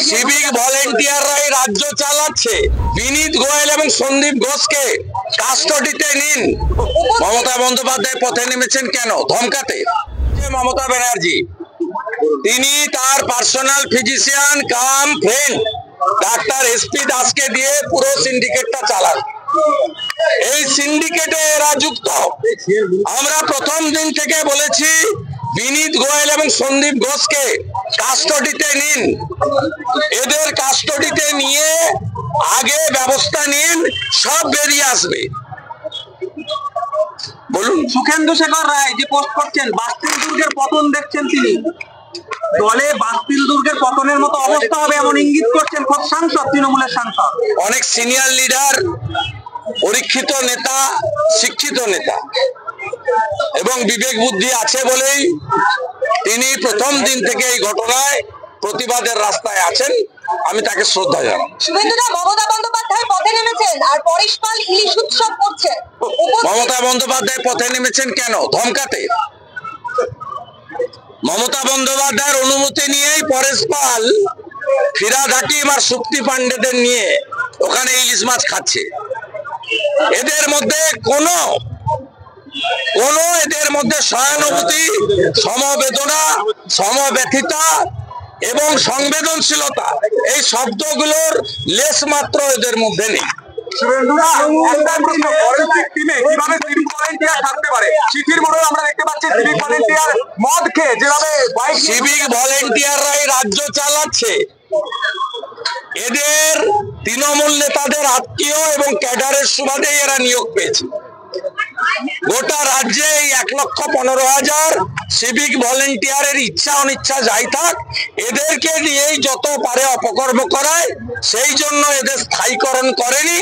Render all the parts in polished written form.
Civic ভলেন্টিয়াররাই রাজ্য চালাচ্ছে। বিনীত গোয়েল এবং সন্দীপ ঘোষকে কাস্টডিতে নিন। মমতা বন্দ্যোপাধ্যায় পথে নেমেছেন কেন? ধমকাতে। মমতা ব্যানার্জি তিনি তার পার্সোনাল ফিজিশিয়ান কাম ফ্রেন্ড ডাক্তার এসপি দাসকে দিয়ে পুরো সিন্ডিকেটটা চালান। এই সিন্ডিকেটে এরা যুক্ত। আমরা প্রথম দিন থেকে বলেছি বিনীত গোয়েল এবং সন্দীপ ঘোষকে কাস্টডিতে নিন। এদের কাস্টডিতে নিয়ে আগে ব্যবস্থা নিন, সব বেরিয়ে আসবে। বলুন। সুখেন্দু শেখর রায় যে পোস্ট করছেন, বাস্তিল দুর্গের পতন দেখছেন তিনি, দলে বাস্তিল দুর্গের পতনের মতো অবস্থা হবে এমন ইঙ্গিত করছেন খোদ সাংসদ, তৃণমূলের সাংসদ। অনেক সিনিয়র লিডার, পরীক্ষিত নেতা, শিক্ষিত নেতা এবং বিবেক বুদ্ধি আছে বলেই তিনি প্রথম দিন থেকে এই ঘটনায় প্রতিবাদের রাস্তায় আছেন। আমি তাকে শ্রদ্ধা জানাই। শুভেন্দুদা, মমতা বন্দ্যোপাধ্যায় পথে নেমেছেন আর পরেশ পাল ইলিশ উৎসব করছে। মমতা বন্দ্যোপাধ্যায় পথে নেমেছেন কেন? ধমকাতে। মমতা বন্দ্যোপাধ্যায়ের অনুমতি নিয়েই পরেশ পাল ফিরাদ হাকিম আর শক্তি পান্ডেদের নিয়ে ওখানে ইলিশ মাছ খাচ্ছে। এদের মধ্যে কোনো এদের মধ্যে সহানুভূতি, সমবেদনা, সমব্যথিতা এবং সংবেদনশীলতা এই শব্দগুলোর লেশ মাত্র এদের মধ্যে নেই। সিভিক ভলেন্টিয়াররাই রাজ্য চালাচ্ছে। এদের তৃণমূল নেতাদের আত্মীয় এবং ক্যাডারের সুবাদে এরা নিয়োগ পেয়েছে। গোটা রাজ্যে এই 1,15,000 সিভিক ভলেন্টিয়ারের ইচ্ছা অনিচ্ছা যাই থাক, এদেরকে দিয়েই যত পারে অপকর্ম করায়। সেই জন্য এদের স্থায়ীকরণ করেনি,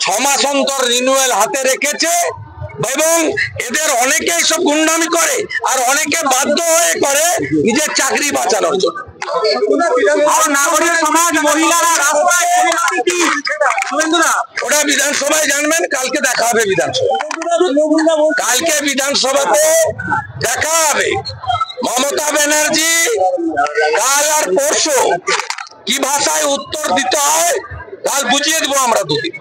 6 মাস অন্তর রিনিউয়াল হাতে রেখেছে এবং এদের অনেকেই সব গুন্ডামি করে আর অনেকে বাধ্য হয়ে করে নিজের চাকরি বাঁচানোর জন্য। নাগরিক সমাজ, মহিলারা রাস্তায়, ওটা বিধানসভায় জানবেন। কালকে দেখা হবে বিধানসভা, কালকে বিধানসভাতে দেখা হবে। মমতা ব্যানার্জি কাল আর পরশু কি ভাষায় উত্তর দিতে হয় কাল বুঝিয়ে দেবো আমরা দুদিন।